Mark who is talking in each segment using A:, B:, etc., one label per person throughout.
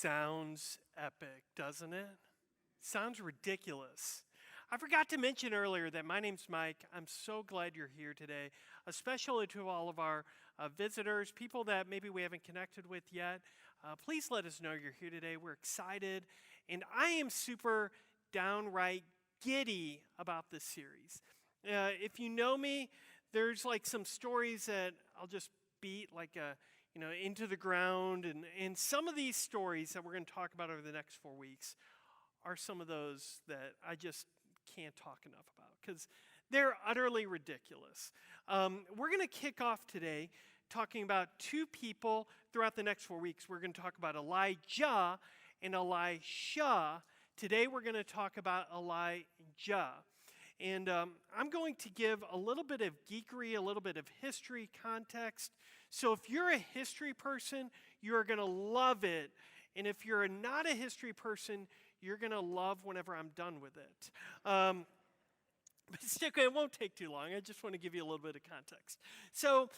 A: Sounds epic, doesn't it? Sounds ridiculous. I forgot to mention earlier that my name's Mike. I'm so glad you're here today, especially to all of our visitors, people that maybe we haven't connected with yet. Please let us know you're here today. We're excited, and I am super downright giddy about this series. If you know me, there's like some stories that I'll just beat like into the ground, and some of these stories that we're going to talk about over the next 4 weeks are some of those that I just can't talk enough about because they're utterly ridiculous. We're going to kick off today talking about two people throughout the next 4 weeks. We're going to talk about Elijah and Elisha. Today we're going to talk about Elijah. And I'm going to give a little bit of geekery, a little bit of history context. So if you're a history person, you're going to love it. And if you're not a history person, you're going to love whenever I'm done with it. But stick, it won't take too long. I just want to give you a little bit of context. So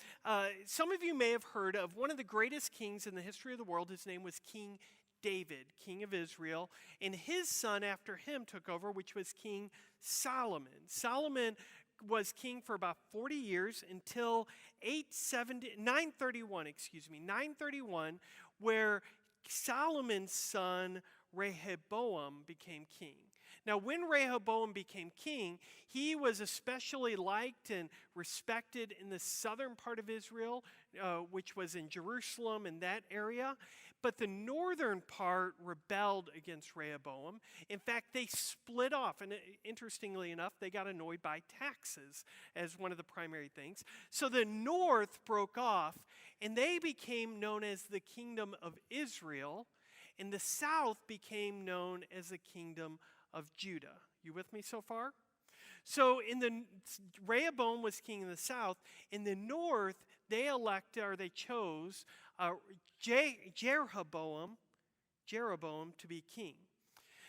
A: some of you may have heard of one of the greatest kings in the history of the world. His name was King David, king of Israel, and his son after him took over, which was King Solomon. Solomon was king for about 40 years until 931, where Solomon's son Rehoboam became king. Now, when Rehoboam became king, he was especially liked and respected in the southern part of Israel, which was in Jerusalem and that area. But the northern part rebelled against Rehoboam. In fact, they split off. And interestingly enough, they got annoyed by taxes as one of the primary things. So the north broke off, and they became known as the Kingdom of Israel. And the south became known as the Kingdom of Judah. You with me so far? So Rehoboam was king in the south. In the north, they chose Jeroboam to be king.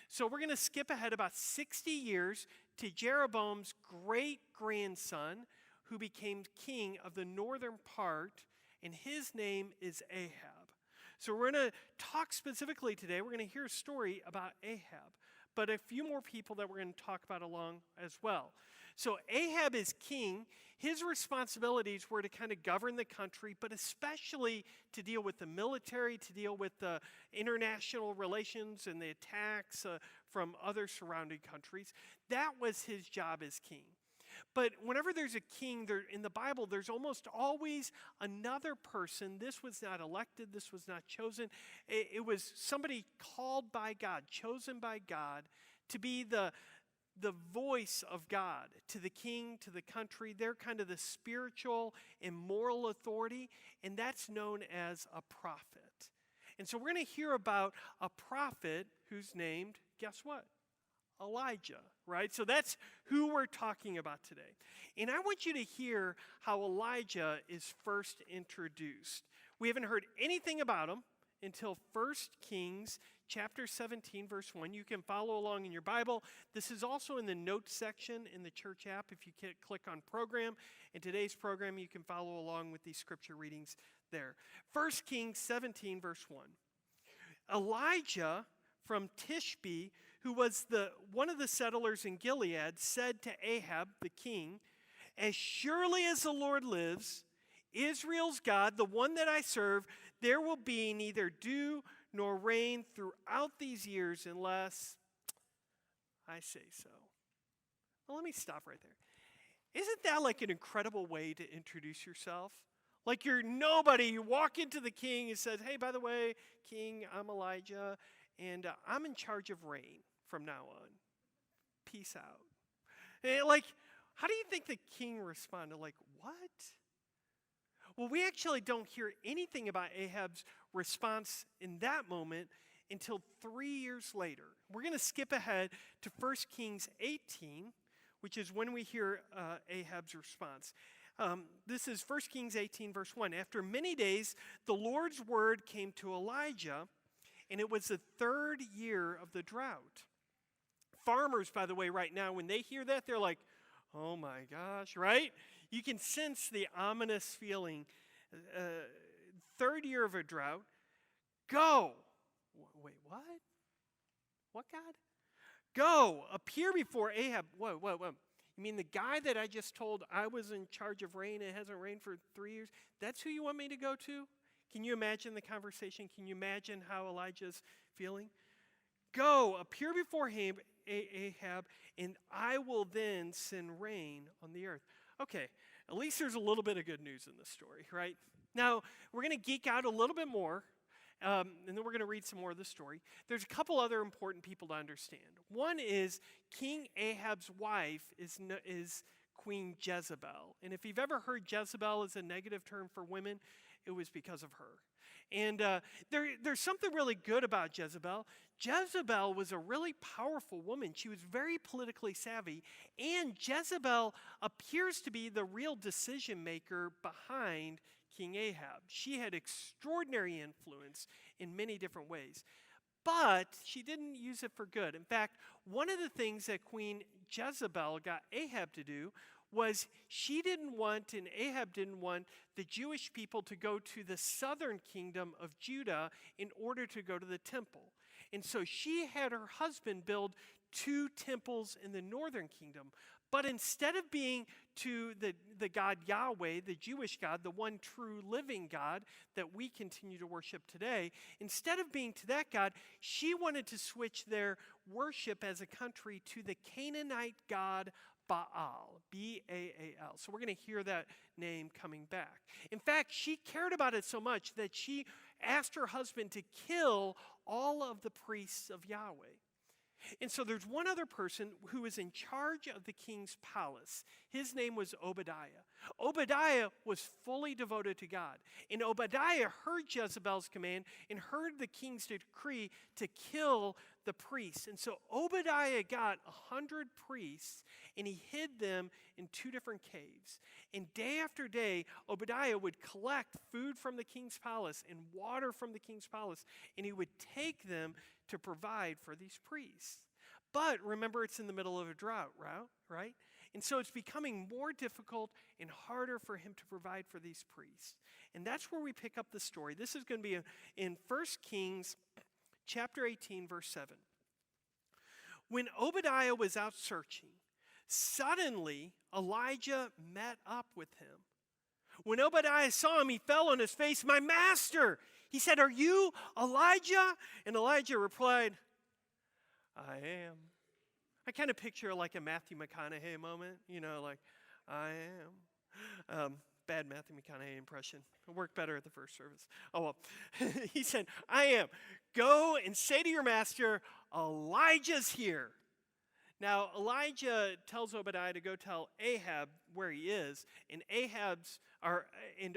A: So we're going to skip ahead about 60 years to Jeroboam's great-grandson, who became king of the northern part, and his name is Ahab. So we're going to talk specifically today. We're going to hear a story about Ahab, but a few more people that we're going to talk about along as well. So Ahab is king. His responsibilities were to kind of govern the country, but especially to deal with the military, to deal with the international relations and the attacks from other surrounding countries. That was his job as king. But whenever there's a king in the Bible, there's almost always another person. This was not elected. This was not chosen. It was somebody called by God, chosen by God to be the voice of God to the king, to the country. They're kind of the spiritual and moral authority, and that's known as a prophet. And so we're going to hear about a prophet who's named, guess what? Elijah, right? So that's who we're talking about today. And I want you to hear how Elijah is first introduced. We haven't heard anything about him until 1 Kings chapter 17, verse 1. You can follow along in your Bible. This is also in the notes section in the church app. If you click on program, in today's program, you can follow along with these scripture readings there. 1 Kings 17, verse 1. Elijah from Tishbe, who was one of the settlers in Gilead, said to Ahab, the king, "As surely as the Lord lives, Israel's God, the one that I serve, there will be neither dew nor rain throughout these years unless I say so." Well, let me stop right there. Isn't that like an incredible way to introduce yourself? Like you're nobody. You walk into the king and says, "Hey, by the way, king, I'm Elijah, and I'm in charge of rain from now on. Peace out." And how do you think the king responded? Like, what? Well, we actually don't hear anything about Ahab's response in that moment until 3 years later. We're going to skip ahead to 1 Kings 18, which is when we hear Ahab's response. This is 1 Kings 18, verse 1. After many days, the Lord's word came to Elijah, and it was the 3rd year of the drought. Farmers, by the way, right now, when they hear that, they're like, oh my gosh, right? You can sense the ominous feeling. 3rd year of a drought. Go, Wait, what? What God? Go, appear before Ahab. Whoa. You mean the guy that I just told I was in charge of rain and it hasn't rained for 3 years? That's who you want me to go to? Can you imagine the conversation? Can you imagine how Elijah's feeling? Go, appear before Ahab, and I will then send rain on the earth. Okay, at least there's a little bit of good news in this story, right? Now, we're going to geek out a little bit more, and then we're going to read some more of the story. There's a couple other important people to understand. One is King Ahab's wife is Queen Jezebel. And if you've ever heard Jezebel as a negative term for women, it was because of her. And there's something really good about Jezebel. Jezebel was a really powerful woman. She was very politically savvy. And Jezebel appears to be the real decision maker behind King Ahab. She had extraordinary influence in many different ways. But she didn't use it for good. In fact, one of the things that Queen Jezebel got Ahab to do was she didn't want, and Ahab didn't want, the Jewish people to go to the southern kingdom of Judah in order to go to the temple. And so she had her husband build 2 temples in the northern kingdom. But instead of being to the God Yahweh, the Jewish God, the one true living God that we continue to worship today, instead of being to that God, she wanted to switch their worship as a country to the Canaanite god Baal, B-A-A-L. So we're going to hear that name coming back. In fact, she cared about it so much that she asked her husband to kill all of the priests of Yahweh. And so there's one other person who was in charge of the king's palace. His name was Obadiah. Obadiah was fully devoted to God. And Obadiah heard Jezebel's command and heard the king's decree to kill the priests. And so Obadiah got 100 priests and he hid them in 2 different caves. And day after day, Obadiah would collect food from the king's palace and water from the king's palace, and he would take them to provide for these priests. But remember, it's in the middle of a drought, right? And so it's becoming more difficult and harder for him to provide for these priests. And that's where we pick up the story. This is going to be in 1 Kings chapter 18, verse 7. When Obadiah was out searching, suddenly Elijah met up with him. When Obadiah saw him, he fell on his face. "My master!" He said, "Are you Elijah?" And Elijah replied, "I am." I kind of picture like a Matthew McConaughey moment, like, "I am." Bad Matthew McConaughey impression. It worked better at the first service. Oh, well. He said, "I am. Go and say to your master, Elijah's here." Now, Elijah tells Obadiah to go tell Ahab where he is, and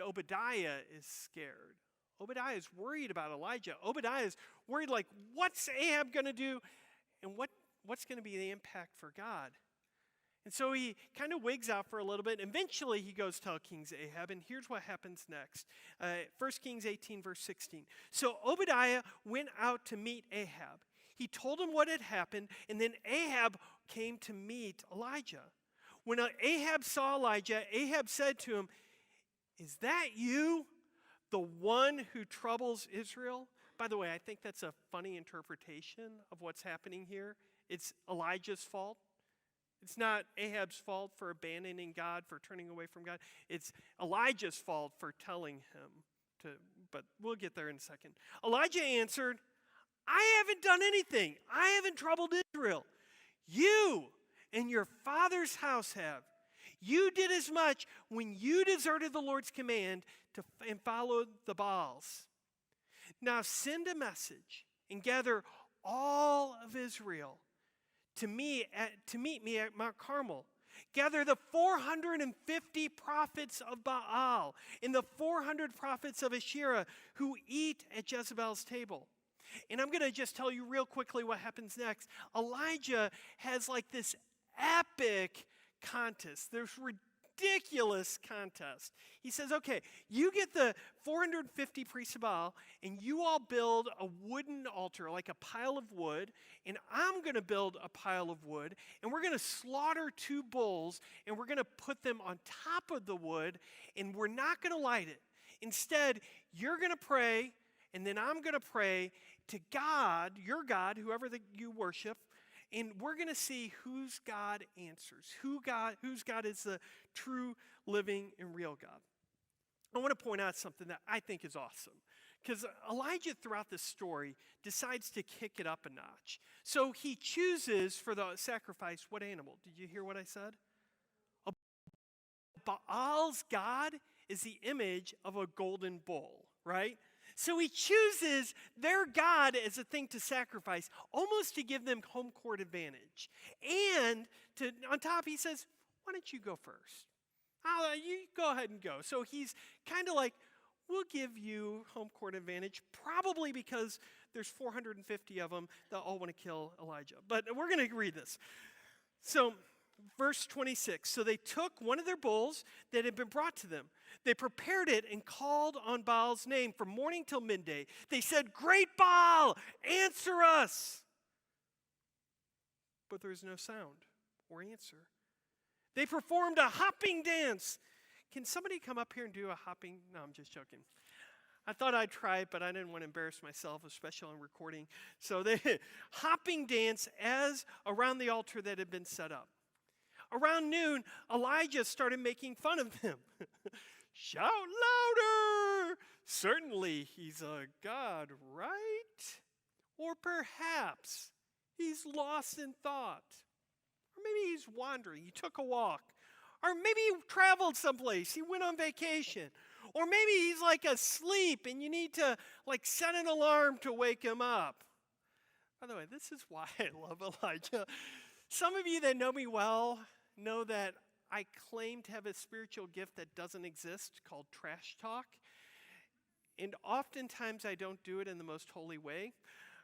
A: Obadiah is scared. Obadiah is worried about Elijah. Obadiah is worried, like, what's Ahab going to do, and what's going to be the impact for God? And so he kind of wigs out for a little bit. Eventually, he goes tell King Ahab, and here's what happens next. 1 Kings 18, verse 16. So Obadiah went out to meet Ahab. He told him what had happened, and then Ahab came to meet Elijah. When Ahab saw Elijah, Ahab said to him, "Is that you, the one who troubles Israel?" By the way, I think that's a funny interpretation of what's happening here. It's Elijah's fault. It's not Ahab's fault for abandoning God, for turning away from God. It's Elijah's fault for telling him to, but we'll get there in a second. Elijah answered, "I haven't done anything. I haven't troubled Israel. You and your father's house have. You did as much when you deserted the Lord's command and followed the Baals. Now send a message and gather all of Israel to meet me at Mount Carmel. Gather the 450 prophets of Baal and the 400 prophets of Asherah who eat at Jezebel's table." And I'm going to just tell you real quickly what happens next. Elijah has like this epic contest. There's ridiculous contest. He says, "Okay, you get the 450 priests of Baal, and you all build a wooden altar, like a pile of wood, and I'm going to build a pile of wood, and we're going to slaughter 2 bulls, and we're going to put them on top of the wood, and we're not going to light it. Instead, you're going to pray, and then I'm going to pray to God, your God, whoever that you worship, and we're going to see whose God answers, whose God is the true, living, and real God. I want to point out something that I think is awesome. Because Elijah, throughout this story, decides to kick it up a notch. So he chooses for the sacrifice what animal? Did you hear what I said? Baal's God is the image of a golden bull, right? So he chooses their God as a thing to sacrifice, almost to give them home court advantage. And on top, he says, why don't you go first? You go ahead and go. So he's kind of like, we'll give you home court advantage, probably because there's 450 of them that all want to kill Elijah. But we're going to read this. So verse 26, so they took one of their bulls that had been brought to them. They prepared it and called on Baal's name from morning till midday. They said, great Baal, answer us. But there was no sound or answer. They performed a hopping dance. Can somebody come up here and do a hopping? No, I'm just joking. I thought I'd try it, but I didn't want to embarrass myself, especially on recording. So they hopping dance as around the altar that had been set up. Around noon, Elijah started making fun of them. Shout louder! Certainly he's a god, right? Or perhaps he's lost in thought. Or maybe he's wandering. He took a walk. Or maybe he traveled someplace. He went on vacation. Or maybe he's like asleep and you need to like set an alarm to wake him up. By the way, this is why I love Elijah. Some of you that know me well know that I claim to have a spiritual gift that doesn't exist called trash talk. And oftentimes I don't do it in the most holy way.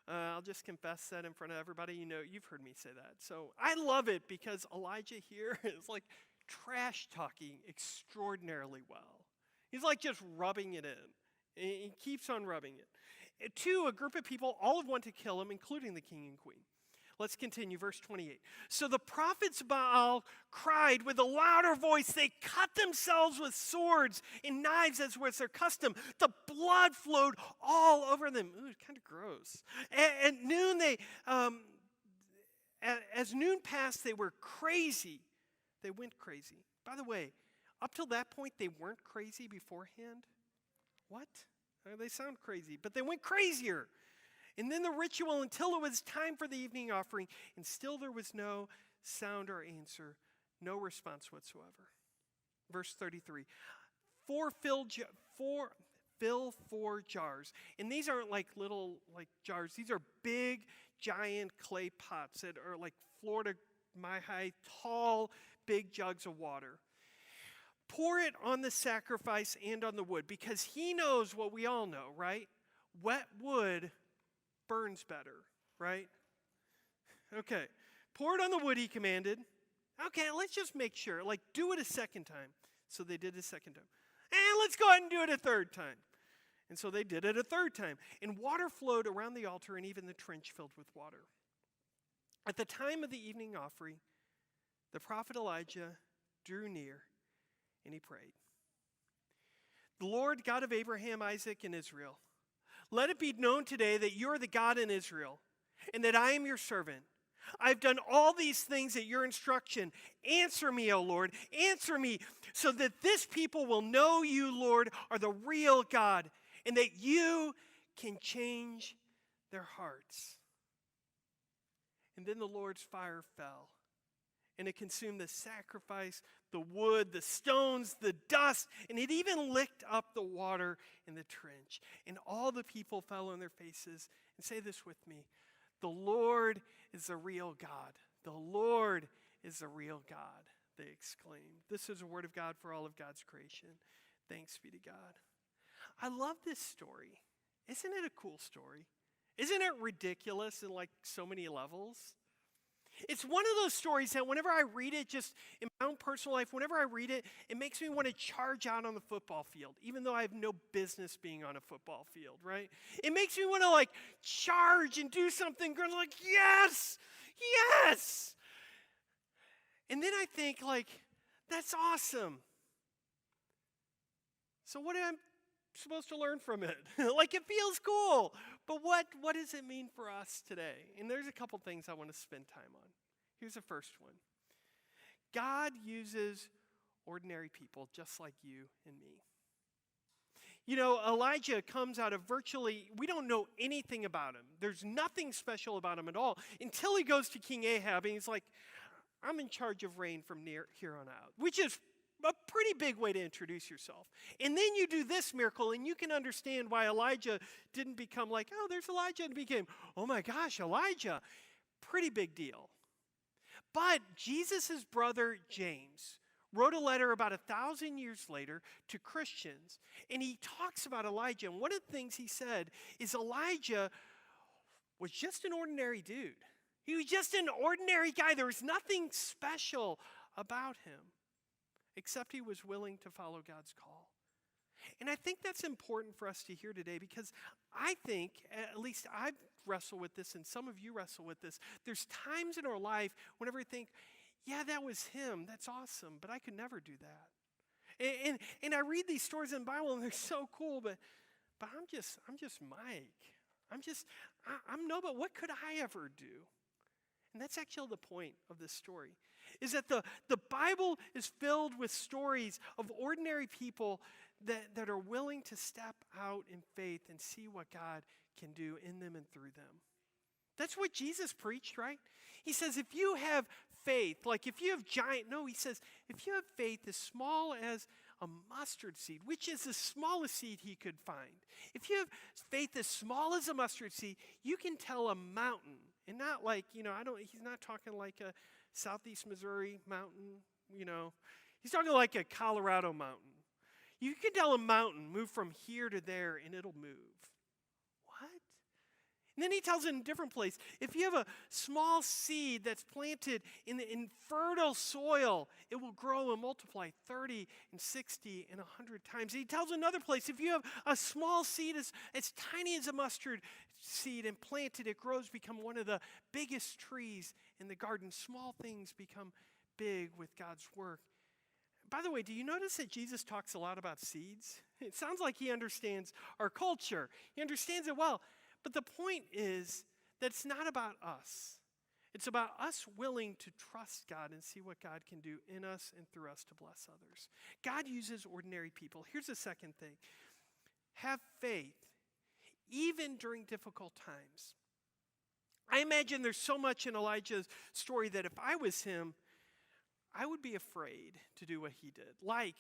A: I'll just confess that in front of everybody. You know, you've heard me say that. So I love it because Elijah here is like trash talking extraordinarily well. He's like just rubbing it in. He keeps on rubbing it. Two, a group of people all want to kill him, including the king and queen. Let's continue, verse 28. So the prophets Baal cried with a louder voice. They cut themselves with swords and knives as was their custom. The blood flowed all over them. Ooh, kind of gross. At noon, as noon passed, they were crazy. They went crazy. By the way, up till that point, they weren't crazy beforehand. What? They sound crazy, but they went crazier. And then the ritual until it was time for the evening offering, and still there was no sound or answer, no response whatsoever. Verse 33, fill 4 jars. And these aren't like little like jars. These are big, giant clay pots that are like Florida, my high, tall, big jugs of water. Pour it on the sacrifice and on the wood, because he knows what we all know, right? Wet wood burns better, right? Okay. Pour it on the wood, he commanded. Okay, let's just make sure. Like, do it a second time. So they did it a second time. And let's go ahead and do it a third time. And so they did it a third time. And water flowed around the altar, and even the trench filled with water. At the time of the evening offering, the prophet Elijah drew near, and he prayed. The Lord God of Abraham, Isaac, and Israel, let it be known today that you are the God in Israel, and that I am your servant. I've done all these things at your instruction. Answer me, O Lord, answer me, so that this people will know you, Lord, are the real God, and that you can change their hearts. And then the Lord's fire fell, and it consumed the sacrifice, the wood, the stones, the dust, and it even licked up the water in the trench. And all the people fell on their faces. And say this with me: the Lord is the real God. The Lord is the real God, they exclaimed. This is a word of God for all of God's creation. Thanks be to God. I love this story. Isn't it a cool story? Isn't it ridiculous in like so many levels? It's one of those stories that whenever I read it, just in my own personal life, whenever I read it, it makes me want to charge out on the football field, even though I have no business being on a football field, right? It makes me want to like charge and do something good, like, yes, yes. And then I think like, that's awesome. So what am I supposed to learn from it? Like, it feels cool. But what does it mean for us today? And there's a couple things I want to spend time on. Here's the first one. God uses ordinary people just like you and me. You know, Elijah comes out of we don't know anything about him. There's nothing special about him at all until he goes to King Ahab and he's like, I'm in charge of rain from here on out, which is a pretty big way to introduce yourself. And then you do this miracle, and you can understand why Elijah didn't become like, oh, there's Elijah, and became, oh my gosh, Elijah. Pretty big deal. But Jesus' brother James wrote a letter about 1,000 years later to Christians, and he talks about Elijah. And one of the things he said is Elijah was just an ordinary dude. He was just an ordinary guy. There was nothing special about him, except he was willing to follow God's call. And I think that's important for us to hear today, because I think, at least I've wrestled with this, and some of you wrestle with this. There's times in our life whenever we think, yeah, that was him. That's awesome, but I could never do that. And I read these stories in the Bible, and they're so cool, but I'm just Mike. I'm nobody. What could I ever do? And that's actually the point of this story, is that the Bible is filled with stories of ordinary people that are willing to step out in faith and see what God can do in them and through them. That's what Jesus preached, right? He says, if you have faith, like if you have he says, if you have faith as small as a mustard seed, which is the smallest seed he could find. If you have faith as small as a mustard seed, you can tell a mountain, and not like, he's not talking like a Southeast Missouri mountain, He's talking like a Colorado mountain. You can tell a mountain, move from here to there, and it'll move. What? And then he tells it in a different place. If you have a small seed that's planted in fertile soil, it will grow and multiply 30 and 60 and 100 times. And he tells another place, if you have a small seed as tiny as a mustard seed and planted, it grows, become one of the biggest trees in the garden. Small things become big with God's work. By the way, do you notice that Jesus talks a lot about seeds? It sounds like he understands our culture. He understands it well. But the point is that it's not about us. It's about us willing to trust God and see what God can do in us and through us to bless others. God uses ordinary people. Here's the second thing. Have faith, even during difficult times. I imagine there's so much in Elijah's story that if I was him, I would be afraid to do what he did. Like,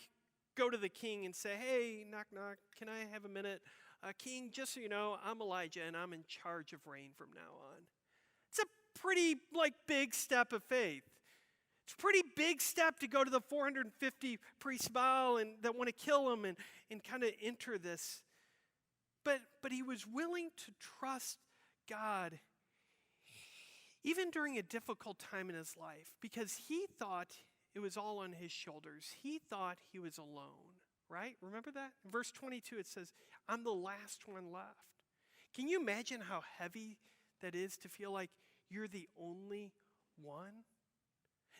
A: go to the king and say, hey, knock, knock, can I have a minute? King, just so you know, I'm Elijah, and I'm in charge of rain from now on. It's a pretty, big step of faith. It's a pretty big step to go to the 450 priests Baal and that want to kill him and kind of enter this. But he was willing to trust God even during a difficult time in his life, because he thought it was all on his shoulders. He thought he was alone, right? Remember that? In verse 22, it says, I'm the last one left. Can you imagine how heavy that is to feel like you're the only one?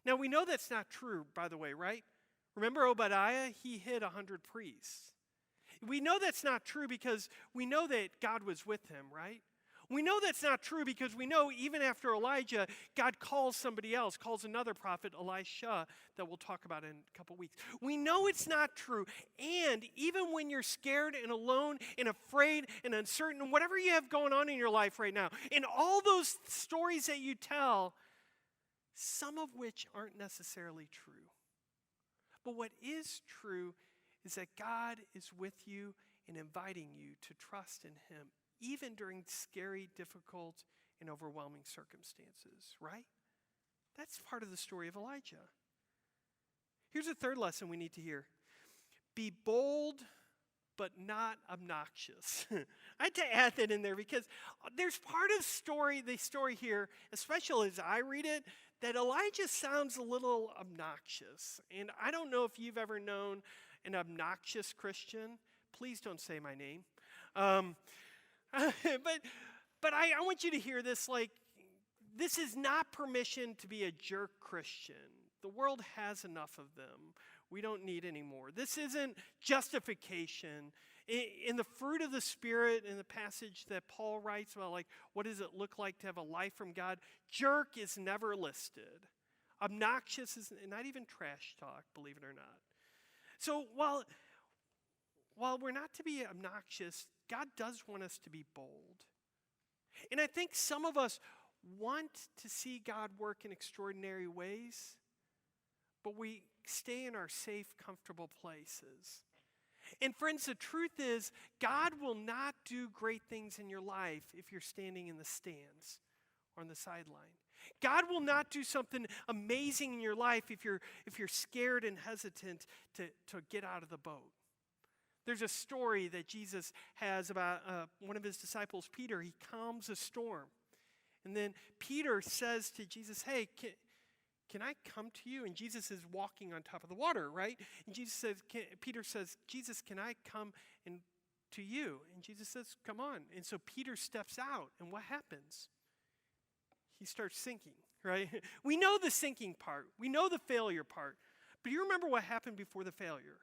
A: Now, we know that's not true, by the way, right? Remember Obadiah? He hid 100 priests. We know that's not true because we know that God was with him, right? We know that's not true because we know even after Elijah, God calls somebody else, calls another prophet, Elisha, that we'll talk about in a couple weeks. We know it's not true. And even when you're scared and alone and afraid and uncertain, whatever you have going on in your life right now, in all those stories that you tell, some of which aren't necessarily true. But what is true is that God is with you and inviting you to trust in him, even during scary, difficult, and overwhelming circumstances, right? That's part of the story of Elijah. Here's a third lesson we need to hear. Be bold, but not obnoxious. I had to add that in there because there's part of the story here, especially as I read it, that Elijah sounds a little obnoxious. And I don't know if you've ever known an obnoxious Christian. Please don't say my name. But I want you to hear this, this is not permission to be a jerk Christian. The world has enough of them. We don't need any more. This isn't justification. In the fruit of the Spirit, in the passage that Paul writes about, like, what does it look like to have a life from God? Jerk is never listed. Obnoxious is not even trash talk, believe it or not. So while we're not to be obnoxious, God does want us to be bold. And I think some of us want to see God work in extraordinary ways, but we stay in our safe, comfortable places. And friends, the truth is, God will not do great things in your life if you're standing in the stands or on the sideline. God will not do something amazing in your life if you're scared and hesitant to get out of the boat. There's a story that Jesus has about one of his disciples, Peter. He calms a storm. And then Peter says to Jesus, hey, can I come to you? And Jesus is walking on top of the water, right? And Peter says, Jesus, can I come to you? And Jesus says, come on. And so Peter steps out. And what happens? He starts sinking, right? We know the sinking part. We know the failure part. But you remember what happened before the failure?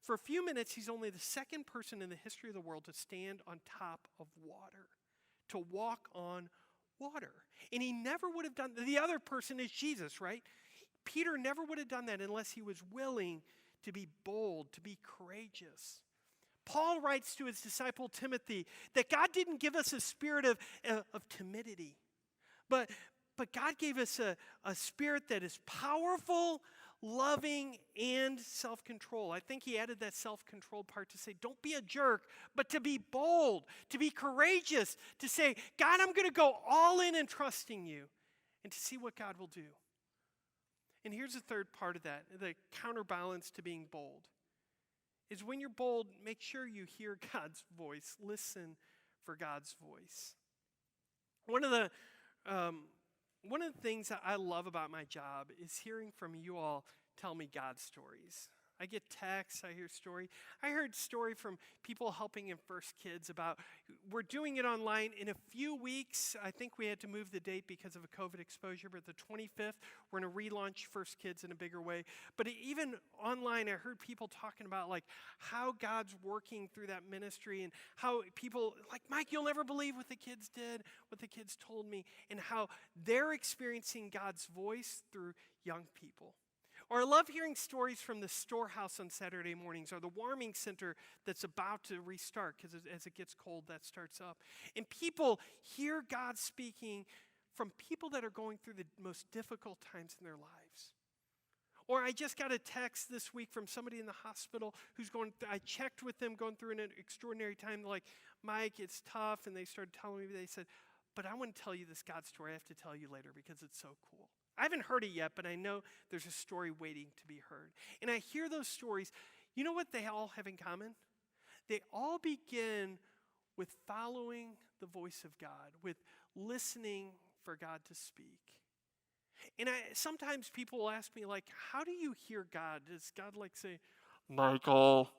A: For a few minutes, he's only the second person in the history of the world to stand on top of water, to walk on water. And he never would have done, the other person is Jesus, right? Peter never would have done that unless he was willing to be bold, to be courageous. Paul writes to his disciple Timothy that God didn't give us a spirit of timidity, but God gave us a spirit that is powerful, loving, and self-control. I think he added that self-control part to say, don't be a jerk, but to be bold, to be courageous, to say, God, I'm going to go all in and trusting you, and to see what God will do. And here's the third part of that, the counterbalance to being bold, is when you're bold, make sure you hear God's voice. Listen for God's voice. One of the things that I love about my job is hearing from you all tell me God stories. I get texts, I hear story. I heard story from people helping in First Kids about, we're doing it online. In a few weeks, I think we had to move the date because of a COVID exposure, but the 25th, we're going to relaunch First Kids in a bigger way. But even online, I heard people talking about like how God's working through that ministry and how people, like, Mike, you'll never believe what the kids did, what the kids told me, and how they're experiencing God's voice through young people. Or I love hearing stories from the storehouse on Saturday mornings or the warming center that's about to restart because as it gets cold, that starts up. And people hear God speaking from people that are going through the most difficult times in their lives. Or I just got a text this week from somebody in the hospital I checked with them going through an extraordinary time. They're like, Mike, it's tough. And they started telling me, they said, but I want to tell you this God story. I have to tell you later because it's so cool. I haven't heard it yet, but I know there's a story waiting to be heard. And I hear those stories. You know what they all have in common? They all begin with following the voice of God, with listening for God to speak. And sometimes people will ask me, like, how do you hear God? Does God like say, Michael,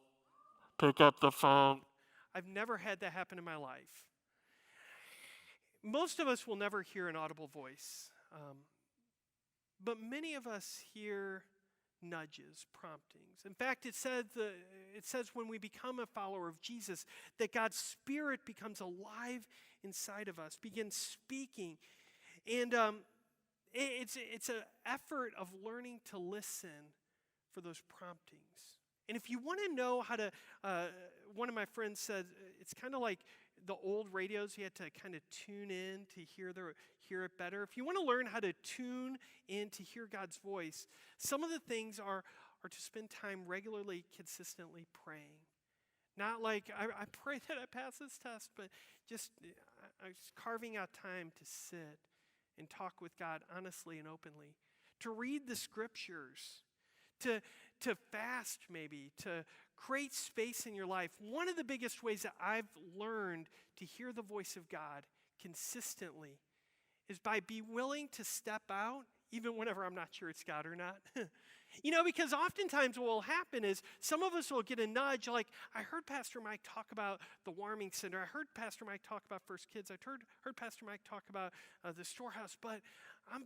A: pick up the phone? I've never had that happen in my life. Most of us will never hear an audible voice. But many of us hear nudges, promptings. In fact, it says when we become a follower of Jesus, that God's Spirit becomes alive inside of us, begins speaking. And it's an effort of learning to listen for those promptings. And if you want to know how to, one of my friends said, it's kind of like the old radios. You had to kind of tune in to hear it better. If you want to learn how to tune in to hear God's voice, some of the things are to spend time regularly, consistently praying. Not like, I pray that I pass this test, but just carving out time to sit and talk with God honestly and openly. To read the scriptures. To fast maybe, to create space in your life. One of the biggest ways that I've learned to hear the voice of God consistently is by being willing to step out, even whenever I'm not sure it's God or not. Because oftentimes what will happen is some of us will get a nudge like, I heard Pastor Mike talk about the warming center. I heard Pastor Mike talk about First Kids. I heard Pastor Mike talk about the storehouse, but I'm